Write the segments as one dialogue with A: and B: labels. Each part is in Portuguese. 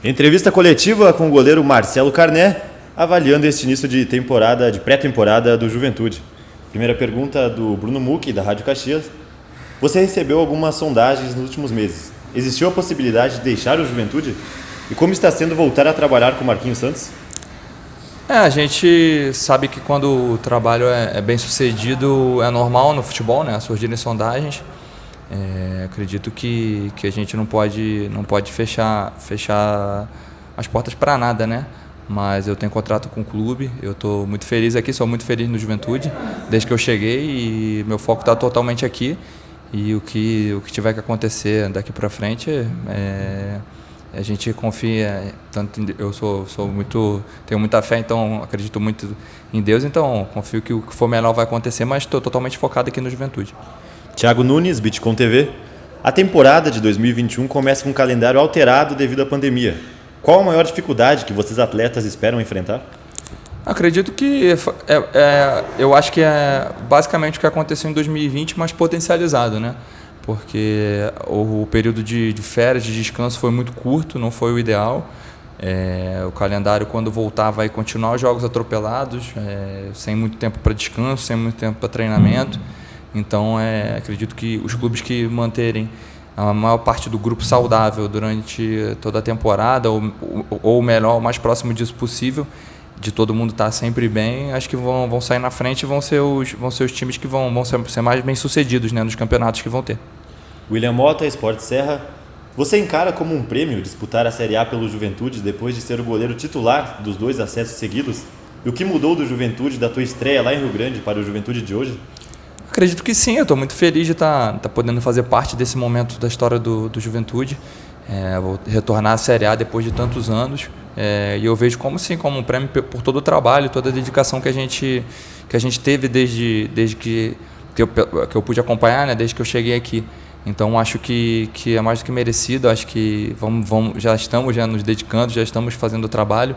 A: Entrevista coletiva com o goleiro Marcelo Carné, avaliando este início de temporada, de pré-temporada do Juventude. Primeira pergunta do Bruno Mucchi, da Rádio Caxias. Você recebeu algumas sondagens nos últimos meses. Existiu a possibilidade de deixar o Juventude? E como está sendo voltar a trabalhar com o Marquinhos Santos?
B: A gente sabe que quando o trabalho é bem sucedido, é normal no futebol, né? Surgirem sondagens. Acredito que a gente não pode fechar as portas para nada, né? Mas eu tenho contrato com o clube, eu estou muito feliz aqui, sou muito feliz no Juventude, desde que eu cheguei, e meu foco está totalmente aqui. E o que tiver que acontecer daqui para frente, a gente confia, tanto tenho muita fé, então acredito muito em Deus, então confio que o que for melhor vai acontecer, mas estou totalmente focado aqui no Juventude.
A: Thiago Nunes, Bitcom TV. A temporada de 2021 começa com um calendário alterado devido à pandemia. Qual a maior dificuldade que vocês atletas esperam enfrentar?
B: Acredito que eu acho que é basicamente o que aconteceu em 2020, mas potencializado, né? Porque o período de férias, de descanso foi muito curto, não foi o ideal. O calendário, quando voltar, vai continuar os jogos atropelados, sem muito tempo para descanso, sem muito tempo para treinamento. Então, acredito que os clubes que manterem a maior parte do grupo saudável durante toda a temporada, ou melhor, o mais próximo disso possível, de todo mundo estar sempre bem, acho que vão sair na frente e vão ser os times que vão ser mais bem-sucedidos, né, nos campeonatos que vão ter.
A: William Mota, Esporte Serra. Você encara como um prêmio disputar a Série A pelo Juventude depois de ser o goleiro titular dos 2 acessos seguidos? E o que mudou do Juventude, da tua estreia lá em Rio Grande, para o Juventude de hoje?
B: Acredito que sim, eu estou muito feliz de estar podendo fazer parte desse momento da história do Juventude. Vou retornar à Série A depois de tantos anos, e eu vejo como um prêmio por todo o trabalho, toda a dedicação que a gente teve desde que eu pude acompanhar, né, desde que eu cheguei aqui. Então acho que é mais do que merecido, acho que já estamos nos dedicando, já estamos fazendo o trabalho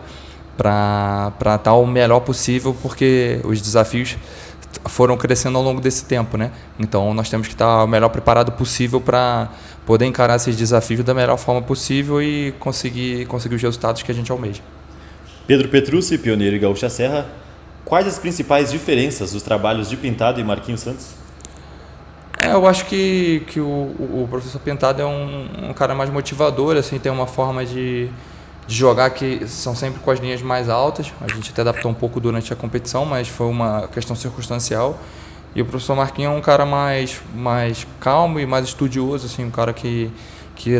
B: para estar o melhor possível, porque os desafios foram crescendo ao longo desse tempo, né? Então nós temos que estar o melhor preparado possível para poder encarar esses desafios da melhor forma possível e conseguir os resultados que a gente almeja.
A: Pedro Petrucci, Pioneiro e Gaúcha Serra. Quais as principais diferenças dos trabalhos de Pintado e Marquinhos Santos?
B: Eu acho que o professor Pintado é um cara mais motivador, assim, tem uma forma de jogar que são sempre com as linhas mais altas. A gente até adaptou um pouco durante a competição, mas foi uma questão circunstancial. E o professor Marquinhos é um cara mais calmo e mais estudioso, assim, um cara que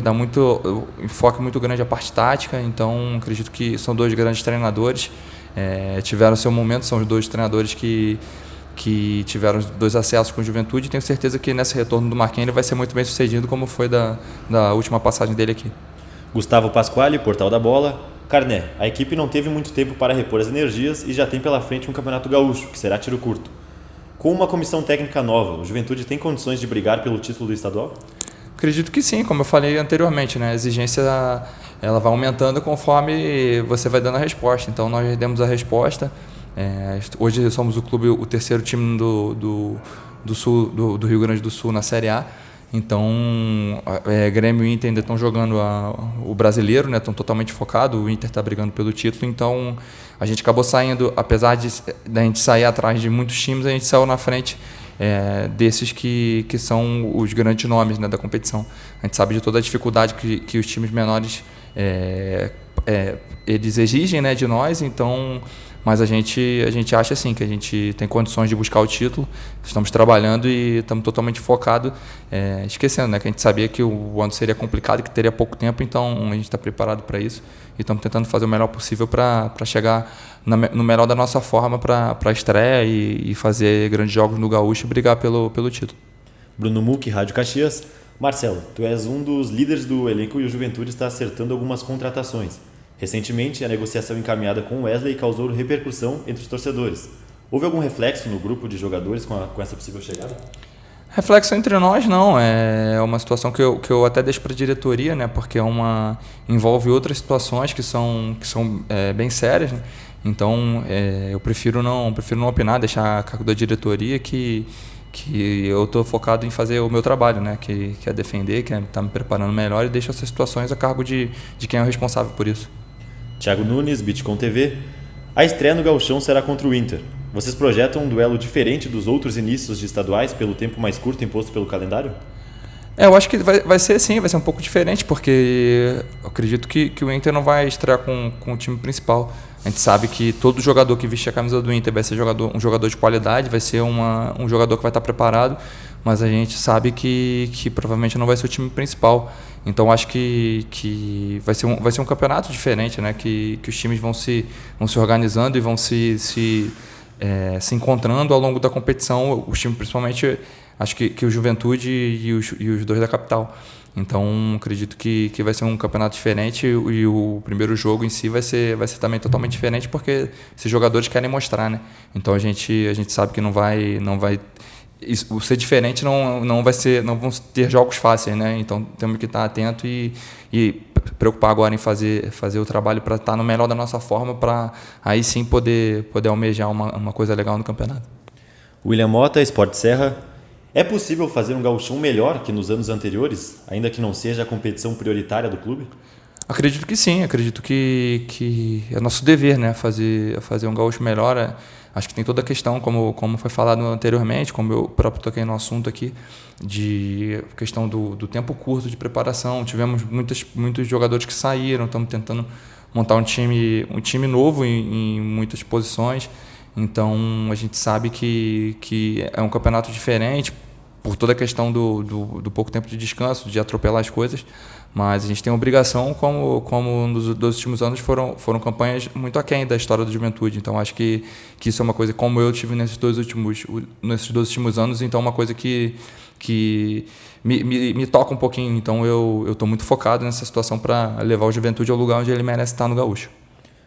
B: dá muito enfoque muito grande à parte tática. Então acredito que são 2 grandes treinadores, tiveram seu momento, são os 2 treinadores que tiveram 2 acessos com o Juventude, e tenho certeza que nesse retorno do Marquinhos ele vai ser muito bem sucedido, como foi da última passagem dele aqui.
A: Gustavo Pasquale, Portal da Bola. Carné, a equipe não teve muito tempo para repor as energias e já tem pela frente um campeonato gaúcho, que será tiro curto. Com uma comissão técnica nova, o Juventude tem condições de brigar pelo título do estadual?
B: Acredito que sim, como eu falei anteriormente, né? A exigência ela vai aumentando conforme você vai dando a resposta. Então nós demos a resposta. Hoje somos o terceiro time do Rio Grande do Sul na Série A. Então, Grêmio e Inter ainda estão jogando o brasileiro, né? Estão totalmente focados, o Inter está brigando pelo título, então a gente acabou saindo, apesar da gente sair atrás de muitos times, a gente saiu na frente desses que são os grandes nomes, né, da competição. A gente sabe de toda a dificuldade que os times menores eles exigem, né, de nós, então... Mas a gente acha assim, que a gente tem condições de buscar o título, estamos trabalhando e estamos totalmente focados, esquecendo, né, que a gente sabia que o ano seria complicado, que teria pouco tempo, então a gente está preparado para isso e estamos tentando fazer o melhor possível para chegar no melhor da nossa forma para a estreia e fazer grandes jogos no Gaúcho e brigar pelo título.
A: Bruno Mucchi, Rádio Caxias. Marcelo, tu és um dos líderes do elenco e o Juventude está acertando algumas contratações. Recentemente, a negociação encaminhada com o Wesley causou repercussão entre os torcedores. Houve algum reflexo no grupo de jogadores com essa possível chegada?
B: Reflexo entre nós, não. É uma situação que eu até deixo para a diretoria, né? Porque envolve outras situações que são bem sérias, né? Então, eu prefiro não opinar, deixar a cargo da diretoria que que eu estou focado em fazer o meu trabalho, né? Que é defender, que é estar me preparando melhor e deixo essas situações a cargo de quem é o responsável por isso.
A: Thiago Nunes, Bitcom TV. A estreia no Gauchão será contra o Inter. Vocês projetam um duelo diferente dos outros inícios de estaduais pelo tempo mais curto imposto pelo calendário?
B: Eu acho que vai ser sim, vai ser um pouco diferente, porque eu acredito que o Inter não vai estrear com o time principal. A gente sabe que todo jogador que vestir a camisa do Inter vai ser um jogador de qualidade, vai ser um jogador que vai estar preparado, mas a gente sabe que provavelmente não vai ser o time principal. Então acho que vai ser um campeonato diferente, né? Que os times vão se organizando e vão se encontrando ao longo da competição, os times principalmente. Acho que o Juventude e os dois da capital. Então, acredito que vai ser um campeonato diferente e o primeiro jogo em si vai ser também totalmente diferente, porque esses jogadores querem mostrar, né? Então, a gente sabe que não vai o ser diferente não vão ter jogos fáceis, né? Então, temos que estar atento e preocupar agora em fazer o trabalho para estar no melhor da nossa forma, para aí sim poder almejar uma coisa legal no campeonato.
A: William Mota, Sport Serra. É possível fazer um gauchão melhor que nos anos anteriores, ainda que não seja a competição prioritária do clube?
B: Acredito que sim, acredito que é nosso dever, né, fazer um gaúcho melhor. Acho que tem toda a questão, como foi falado anteriormente, como eu próprio toquei no assunto aqui, de questão do tempo curto de preparação. Tivemos muitos jogadores que saíram, estamos tentando montar um time novo em muitas posições. Então, a gente sabe que é um campeonato diferente, por toda a questão do pouco tempo de descanso, de atropelar as coisas, mas a gente tem a obrigação, como nos dois últimos anos foram campanhas muito aquém da história da Juventude. Então, acho que isso é uma coisa, como eu tive nesses dois últimos anos, então é uma coisa que me toca um pouquinho. Então, eu estou muito focado nessa situação para levar o Juventude ao lugar onde ele merece estar no Gaúcho.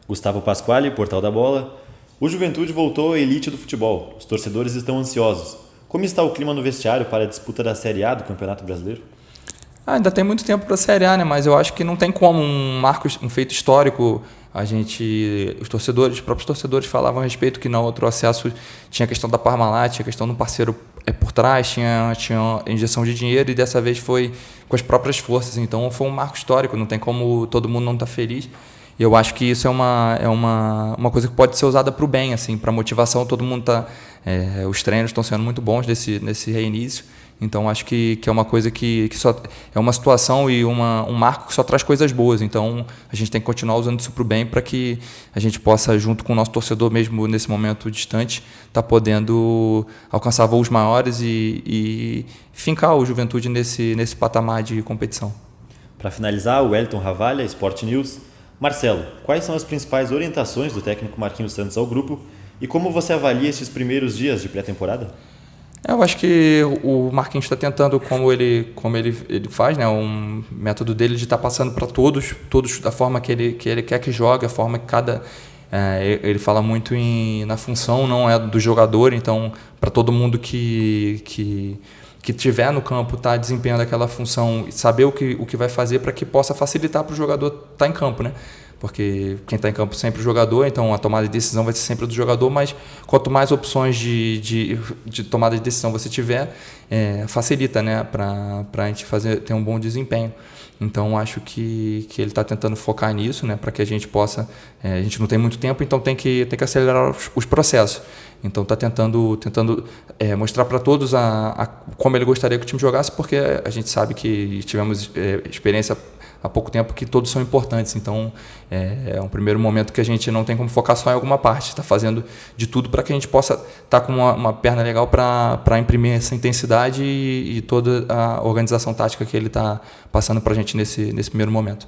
A: Gustavo Pasquale, Portal da Bola. O Juventude voltou à elite do futebol. Os torcedores estão ansiosos. Como está o clima no vestiário para a disputa da Série A do Campeonato Brasileiro?
B: Ainda tem muito tempo para a Série A, né? Mas eu acho que não tem como um feito histórico. Os próprios torcedores falavam a respeito que no outro acesso tinha a questão da Parmalat, tinha a questão do parceiro por trás, tinha injeção de dinheiro, e dessa vez foi com as próprias forças. Então foi um marco histórico, não tem como todo mundo não estar feliz. E eu acho que isso é uma coisa que pode ser usada para o bem, assim, para motivação. Todo mundo os treinos estão sendo muito bons nesse reinício. Então acho que é uma coisa que só é uma situação e um marco que só traz coisas boas. Então a gente tem que continuar usando isso para o bem, para que a gente possa, junto com o nosso torcedor, mesmo nesse momento distante, estar podendo alcançar voos maiores e fincar o Juventude nesse patamar de competição.
A: Para finalizar, o Wellington Ravalha, Sport News. Marcelo, quais são as principais orientações do técnico Marquinhos Santos ao grupo e como você avalia esses primeiros dias de pré-temporada?
B: Eu acho que o Marquinhos está tentando, como ele faz, né, um método dele de estar passando para todos da forma que ele quer que jogue, a forma que ele fala muito na função, não é do jogador. Então, para todo mundo que estiver no campo, tá desempenhando aquela função, saber o que vai fazer para que possa facilitar para o jogador estar em campo, né? Porque quem está em campo sempre é o jogador, então a tomada de decisão vai ser sempre do jogador, mas quanto mais opções de tomada de decisão você tiver, facilita, né, para a gente ter um bom desempenho. Então acho que ele está tentando focar nisso, né, para que a gente possa. A gente não tem muito tempo, então tem que acelerar os processos. Então está tentando mostrar para todos como ele gostaria que o time jogasse, porque a gente sabe que tivemos experiência há pouco tempo que todos são importantes. Então é um primeiro momento que a gente não tem como focar só em alguma parte, está fazendo de tudo para que a gente possa estar com uma perna legal para imprimir essa intensidade e toda a organização tática que ele está passando para a gente nesse primeiro momento.